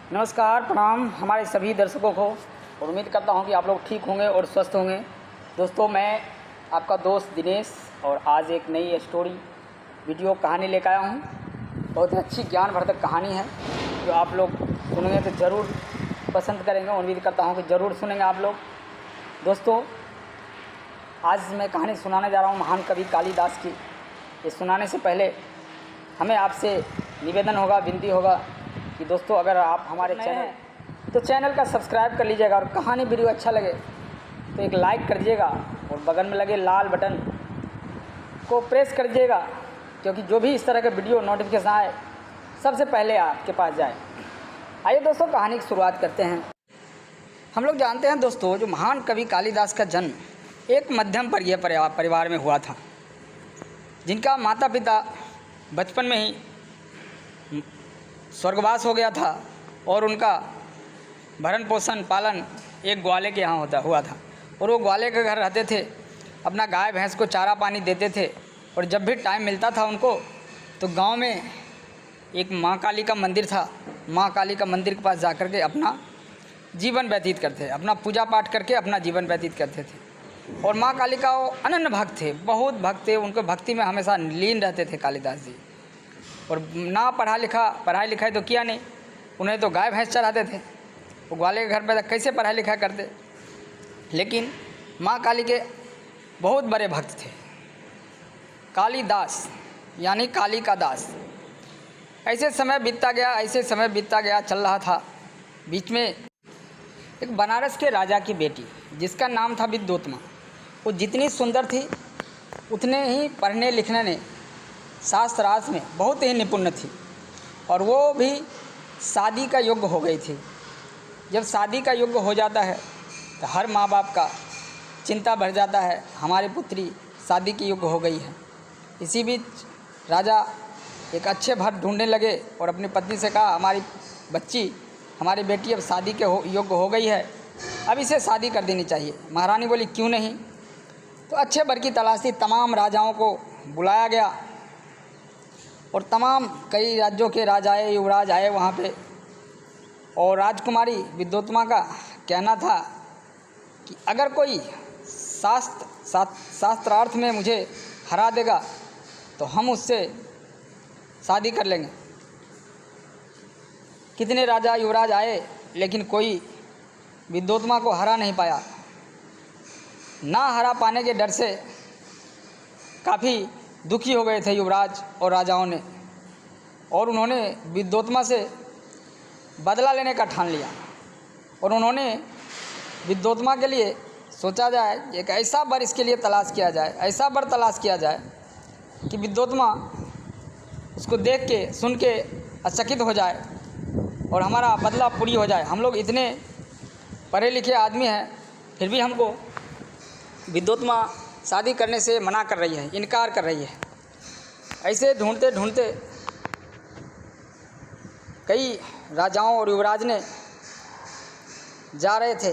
नमस्कार, प्रणाम हमारे सभी दर्शकों को। और उम्मीद करता हूं कि आप लोग ठीक होंगे और स्वस्थ होंगे। दोस्तों, मैं आपका दोस्त दिनेश और आज एक नई स्टोरी वीडियो कहानी लेकर आया हूं। बहुत ही अच्छी ज्ञानवर्धक कहानी है जो आप लोग सुनेंगे तो ज़रूर पसंद करेंगे। उम्मीद करता हूं कि ज़रूर सुनेंगे आप लोग। दोस्तों, आज मैं कहानी सुनाने जा रहा हूं महान कवि कालिदास की। ये सुनाने से पहले हमें आपसे निवेदन होगा, विनती होगा कि दोस्तों, अगर आप हमारे चैनल का सब्सक्राइब कर लीजिएगा और कहानी वीडियो अच्छा लगे तो एक लाइक कर दीजिएगा और बगल में लगे लाल बटन को प्रेस कर दीजिएगा, क्योंकि जो भी इस तरह के वीडियो नोटिफिकेशन आए सबसे पहले आपके पास जाए। आइए दोस्तों, कहानी की शुरुआत करते हैं। हम लोग जानते हैं दोस्तों, जो महान कवि कालिदास का जन्म एक मध्यम वर्गीय परिवार में हुआ था, जिनका माता पिता बचपन में ही स्वर्गवास हो गया था और उनका भरण पोषण पालन एक ग्वाले के यहाँ हुआ था। और वो ग्वाले के घर रहते थे, अपना गाय भैंस को चारा पानी देते थे। और जब भी टाइम मिलता था उनको तो गांव में एक माँ काली का मंदिर था, माँ काली का मंदिर के पास जाकर के अपना जीवन व्यतीत करते, अपना पूजा पाठ करके अपना जीवन व्यतीत करते थे। और माँ काली का वो अनन्य भक्त थे, बहुत भक्त थे, उनके भक्ति में हमेशा लीन रहते थे कालिदास जी। और ना पढ़ाई लिखाई तो किया नहीं, उन्हें तो गाय भैंस चराते थे। वो ग्वाले के घर पे कैसे पढ़ाई लिखाई करते। लेकिन माँ काली के बहुत बड़े भक्त थे। कालिदास यानी काली का दास। ऐसे समय बीतता गया, चल रहा था। बीच में एक बनारस के राजा की बेटी जिसका नाम था विद्योत्मा। वो जितनी सुंदर थी उतने ही पढ़ने लिखने में, शास्त्रार्थ में बहुत ही निपुण थी। और वो भी शादी का योग्य हो गई थी। जब शादी का योग्य हो जाता है तो हर माँ बाप का चिंता बढ़ जाता है, हमारी पुत्री शादी के योग्य हो गई है। इसी बीच राजा एक अच्छे भर ढूंढने लगे और अपनी पत्नी से कहा, हमारी बेटी अब शादी के योग्य हो गई है, अब इसे शादी कर देनी चाहिए। महारानी बोली, क्यों नहीं? तो अच्छे वर की तलाश थी। तमाम राजाओं को बुलाया गया और तमाम कई राज्यों के राजाएं, युवराज आए वहाँ पे। और राजकुमारी विद्योत्मा का कहना था कि अगर कोई शास्त्रार्थ में मुझे हरा देगा तो हम उससे शादी कर लेंगे। कितने राजा युवराज आए लेकिन कोई विद्योत्मा को हरा नहीं पाया। ना हरा पाने के डर से काफ़ी दुखी हो गए थे युवराज और राजाओं ने, और उन्होंने विद्योत्मा से बदला लेने का ठान लिया। और उन्होंने विद्योत्मा के लिए सोचा जाए, एक ऐसा वर इसके लिए तलाश किया जाए, ऐसा वर तलाश किया जाए कि विद्योत्मा उसको देख के सुन के अचकित हो जाए और हमारा बदला पूरी हो जाए। हम लोग इतने पढ़े लिखे आदमी हैं, फिर भी हमको विद्योत्मा शादी करने से मना कर रही है, इनकार कर रही है। ऐसे ढूंढते ढूंढते कई राजाओं और युवराज ने जा रहे थे,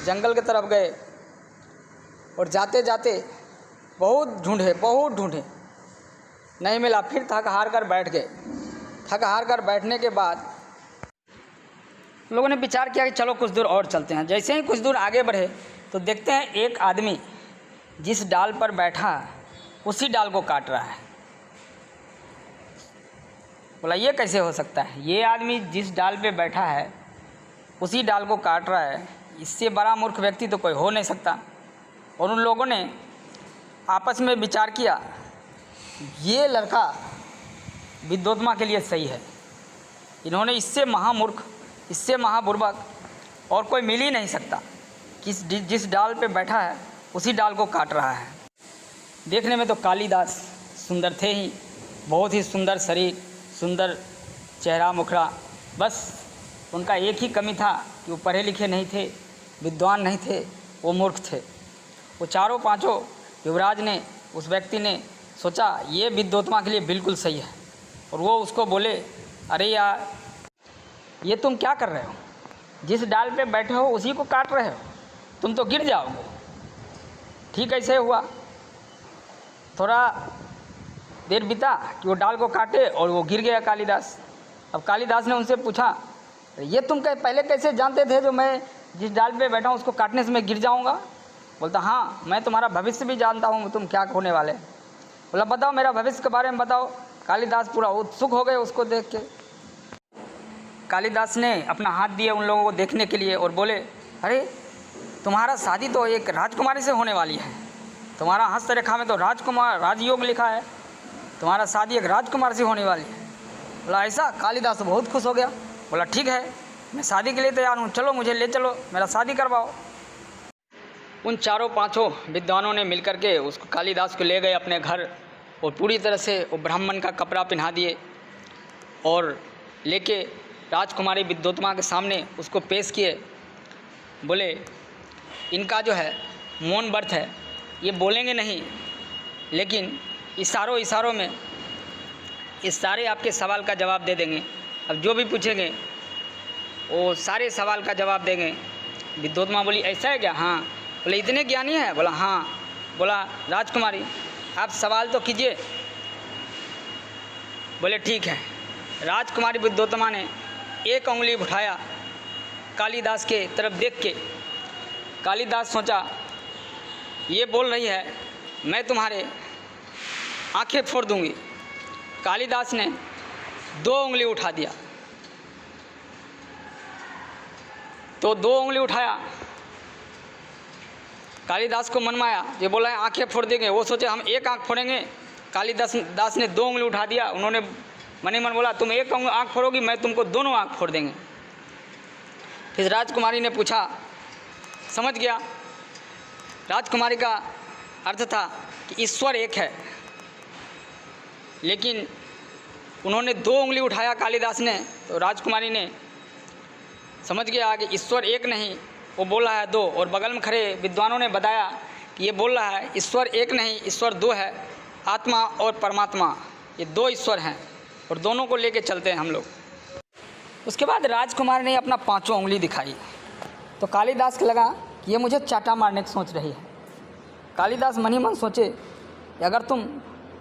जंगल की तरफ गए और जाते जाते बहुत ढूंढे, नहीं मिला। फिर थक हार कर बैठ गए। थक हार कर बैठने के बाद लोगों ने विचार किया कि चलो कुछ दूर और चलते हैं। जैसे ही कुछ दूर आगे बढ़े तो देखते हैं एक आदमी जिस डाल पर बैठा उसी डाल को काट रहा है। बोला, ये कैसे हो सकता है? ये आदमी जिस डाल पे बैठा है उसी डाल को काट रहा है, इससे बड़ा मूर्ख व्यक्ति तो कोई हो नहीं सकता। और उन लोगों ने आपस में विचार किया, ये लड़का विद्योत्मा के लिए सही है। इन्होंने इससे महामूर्ख, इससे महाबुर्बक और कोई मिल ही नहीं सकता कि जिस डाल पे बैठा है उसी डाल को काट रहा है। देखने में तो कालिदास सुंदर थे ही, बहुत ही सुंदर शरीर, सुंदर चेहरा मुखड़ा। बस उनका एक ही कमी था कि वो पढ़े लिखे नहीं थे, विद्वान नहीं थे, वो मूर्ख थे। वो चारों पांचों युवराज ने, उस व्यक्ति ने सोचा ये विद्योत्मा के लिए बिल्कुल सही है। और वो उसको बोले, अरे यार, ये तुम क्या कर रहे हो? जिस डाल पे बैठे हो उसी को काट रहे हो, तुम तो गिर जाओगे। ठीक ऐसे हुआ। थोड़ा देर बीता कि वो डाल को काटे और वो गिर गया कालिदास। अब कालिदास ने उनसे पूछा, ये तुम पहले कैसे जानते थे जो मैं जिस डाल पे बैठा हूँ उसको काटने से मैं गिर जाऊँगा? बोलता हाँ, मैं तुम्हारा भविष्य भी जानता हूँ, तुम क्या होने वाले। बोला बताओ मेरा भविष्य के बारे में बताओ। कालिदास पूरा उत्सुक हो गए उसको देख के। कालिदास ने अपना हाथ दिया उन लोगों को देखने के लिए और बोले, अरे तुम्हारा शादी तो एक राजकुमारी से होने वाली है, तुम्हारा हस्तरेखा में तो राजकुमार राजयोग लिखा है, तुम्हारा शादी एक राजकुमार से होने वाली है। बोला ऐसा? कालिदास तो बहुत खुश हो गया। बोला ठीक है, मैं शादी के लिए तैयार हूँ, चलो मुझे ले चलो, मेरा शादी करवाओ। उन चारों पांचों विद्वानों ने मिलकर के उसको कालिदास को ले गए अपने घर और पूरी तरह से वो ब्राह्मण का कपड़ा पहना दिए और लेके राजकुमारी विद्योत्मा के सामने उसको पेश किए। बोले इनका जो है मौन व्रत है, ये बोलेंगे नहीं, लेकिन इशारों में इस सारे आपके सवाल का जवाब दे देंगे। अब जो भी पूछेंगे वो सारे सवाल का जवाब देंगे। विद्योत्मा बोली ऐसा है क्या? हाँ। बोले इतने ज्ञानी है? बोला हाँ। बोला राजकुमारी आप सवाल तो कीजिए। बोले ठीक है। राजकुमारी विद्योत्मा ने एक उंगली उठाया कालिदास के तरफ देख के। कालिदास सोचा ये बोल रही है मैं तुम्हारे आंखें फोड़ दूंगी। कालिदास ने 2 उंगली उठा दिया, तो 2 उंगली उठाया। कालिदास को मन में आया, ये बोला है आंखें फोड़ देंगे, वो सोचे हम एक आंख फोड़ेंगे। कालिदास ने 2 उंगली उठा दिया। उन्होंने मन ही मन बोला तुम एक आंख फोड़ोगी, मैं तुमको दोनों आंख फोड़ देंगे। फिर राजकुमारी ने पूछा, समझ गया। राजकुमारी का अर्थ था कि ईश्वर एक है, लेकिन उन्होंने 2 उंगली उठाया कालिदास ने, तो राजकुमारी ने समझ गया कि ईश्वर एक नहीं, वो बोल रहा है 2। और बगल में खड़े विद्वानों ने बताया कि ये बोल रहा है ईश्वर एक नहीं, ईश्वर 2 है, आत्मा और परमात्मा, ये 2 ईश्वर हैं और दोनों को लेके चलते हैं हम लोग। उसके बाद राजकुमारी ने अपना 5वां उंगली दिखाई, तो कालिदास को लगा कि ये मुझे चाटा मारने की सोच रही है। कालिदास मन ही मन सोचे कि अगर तुम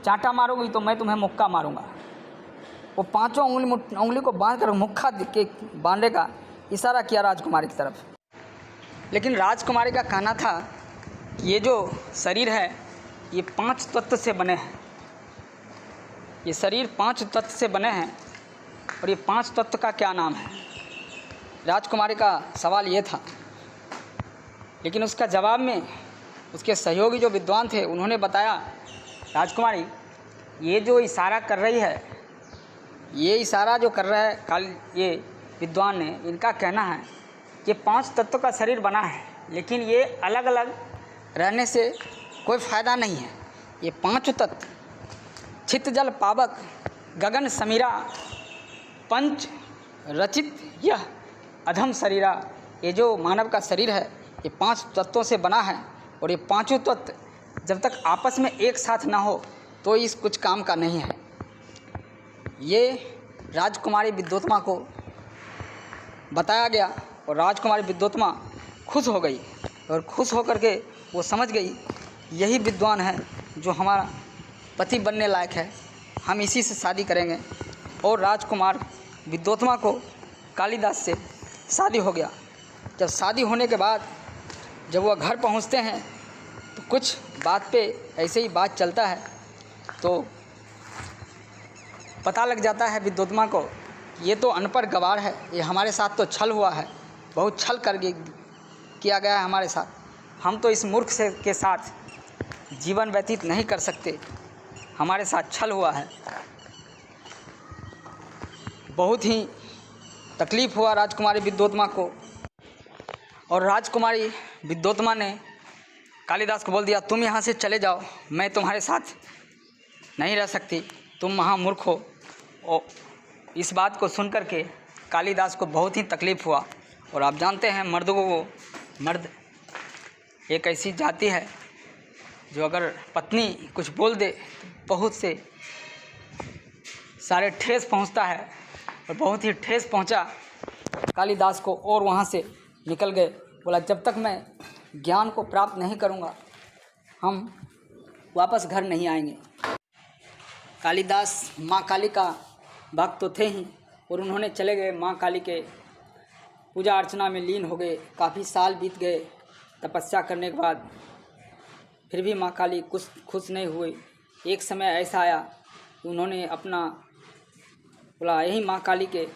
चाटा मारोगी तो मैं तुम्हें मुक्का मारूंगा। वो 5वां उंगली को बांध कर मुक्का के बांधने का इशारा किया राजकुमारी की तरफ। लेकिन राजकुमारी का कहना था कि ये जो शरीर है ये 5 तत्व से बने हैं, ये शरीर 5 तत्व से बने हैं और ये 5 तत्व का क्या नाम है। राजकुमारी का सवाल ये था, लेकिन उसका जवाब में उसके सहयोगी जो विद्वान थे उन्होंने बताया, राजकुमारी ये जो इशारा कर रही है, ये इशारा जो कर रहा है ये विद्वान ने, इनका कहना है कि 5 तत्व का शरीर बना है, लेकिन ये अलग अलग रहने से कोई फ़ायदा नहीं है। ये 5 तत्व चित्त जल पावक गगन समीरा पंच रचित यह अधम शरीरा, ये जो मानव का शरीर है ये 5 तत्वों से बना है और ये 5 तत्व जब तक आपस में एक साथ ना हो तो इस कुछ काम का नहीं है। ये राजकुमारी विद्योत्मा को बताया गया और राजकुमारी विद्योत्मा खुश हो गई और खुश होकर के वो समझ गई यही विद्वान है जो हमारा पति बनने लायक है, हम इसी से शादी करेंगे। और राजकुमार विद्योत्मा को कालिदास से शादी हो गया। जब शादी होने के बाद जब वह घर पहुंचते हैं तो कुछ बात पे ऐसे ही बात चलता है, तो पता लग जाता है विद्योत्मा को ये तो अनपढ़ गवार है, ये हमारे साथ तो छल हुआ है, बहुत छल कर किया गया है हमारे साथ, हम तो इस मूर्ख से के साथ जीवन व्यतीत नहीं कर सकते, हमारे साथ छल हुआ है। बहुत ही तकलीफ़ हुआ राजकुमारी विद्योत्मा को और राजकुमारी विद्योत्मा ने कालिदास को बोल दिया तुम यहाँ से चले जाओ, मैं तुम्हारे साथ नहीं रह सकती, तुम महामूर्ख हो। और इस बात को सुन कर के कालिदास को बहुत ही तकलीफ़ हुआ। और आप जानते हैं मर्द एक ऐसी जाति है जो अगर पत्नी कुछ बोल दे तो बहुत से सारे ठेस पहुंचता है और बहुत ही ठेस पहुंचा कालिदास को और वहां से निकल गए। बोला जब तक मैं ज्ञान को प्राप्त नहीं करूंगा हम वापस घर नहीं आएंगे। कालिदास माँ काली का भक्त तो थे ही और उन्होंने चले गए माँ काली के पूजा अर्चना में लीन हो गए। काफ़ी साल बीत गए तपस्या करने के बाद, फिर भी माँ काली कुछ खुश नहीं हुई। एक समय ऐसा आया कि उन्होंने अपना बोला, यही माँ काली के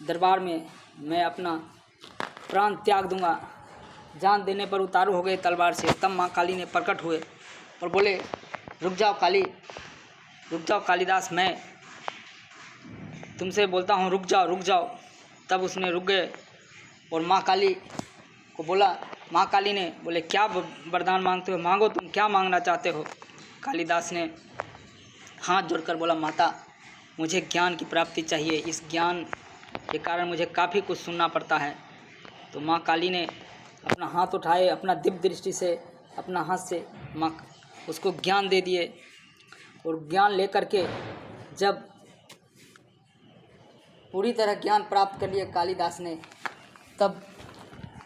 दरबार में मैं अपना प्राण त्याग दूंगा, जान देने पर उतारू हो गए तलवार से। तब माँ काली ने प्रकट हुए और बोले, रुक जाओ काली, रुक जाओ कालिदास, मैं तुमसे बोलता हूँ, रुक जाओ रुक जाओ। तब उसने रुक गए और माँ काली को बोला, माँ काली ने बोले, क्या वरदान मांगते हो, मांगो, तुम क्या मांगना चाहते हो। कालिदास ने हाथ जोड़कर बोला, माता मुझे ज्ञान की प्राप्ति चाहिए, इस ज्ञान के कारण मुझे काफ़ी कुछ सुनना पड़ता है। तो माँ काली ने अपना हाथ उठाए, अपना दिव्य दृष्टि से, अपना हाथ से माँ उसको ज्ञान दे दिए। और ज्ञान लेकर के जब पूरी तरह ज्ञान प्राप्त कर लिया कालिदास ने, तब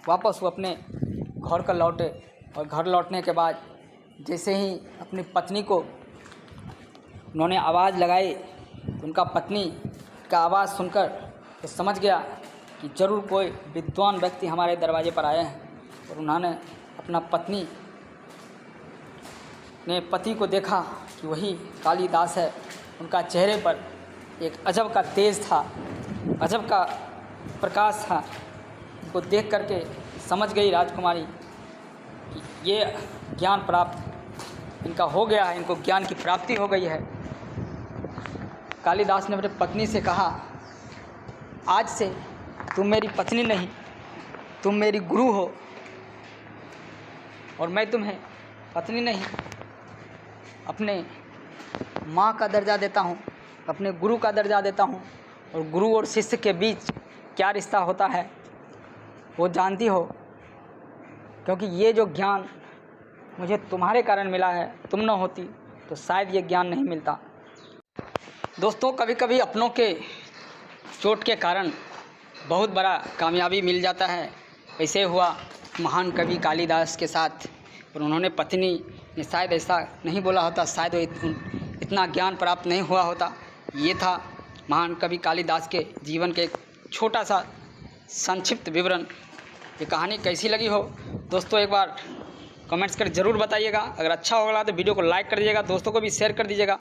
वापस वो अपने घर को लौटे। और घर लौटने के बाद जैसे ही अपनी पत्नी को उन्होंने आवाज़ लगाई, तो उनका पत्नी का आवाज़ सुनकर तो समझ गया कि ज़रूर कोई विद्वान व्यक्ति हमारे दरवाजे पर आए हैं। और उन्होंने अपना पत्नी ने पति को देखा कि वही कालिदास है। उनका चेहरे पर एक अजब का तेज था, अजब का प्रकाश था। उनको देख करके समझ गई राजकुमारी कि ये ज्ञान प्राप्त इनका हो गया है, इनको ज्ञान की प्राप्ति हो गई है। कालिदास ने अपनी पत्नी से कहा, आज से तुम मेरी पत्नी नहीं, तुम मेरी गुरु हो, और मैं तुम्हें पत्नी नहीं, अपने माँ का दर्जा देता हूँ, अपने गुरु का दर्जा देता हूँ। और गुरु और शिष्य के बीच क्या रिश्ता होता है वो जानती हो, क्योंकि ये जो ज्ञान मुझे तुम्हारे कारण मिला है, तुम न होती तो शायद ये ज्ञान नहीं मिलता। दोस्तों, कभी कभी अपनों के चोट के कारण बहुत बड़ा कामयाबी मिल जाता है। ऐसे हुआ महान कवि कालिदास के साथ। और उन्होंने पत्नी ने शायद ऐसा नहीं बोला होता, शायद वो इतना ज्ञान प्राप्त नहीं हुआ होता। ये था महान कवि कालिदास के जीवन के एक छोटा सा संक्षिप्त विवरण। ये कहानी कैसी लगी हो दोस्तों, एक बार कमेंट्स कर ज़रूर बताइएगा। अगर अच्छा होगा तो वीडियो को लाइक कर दीजिएगा, दोस्तों को भी शेयर कर दीजिएगा।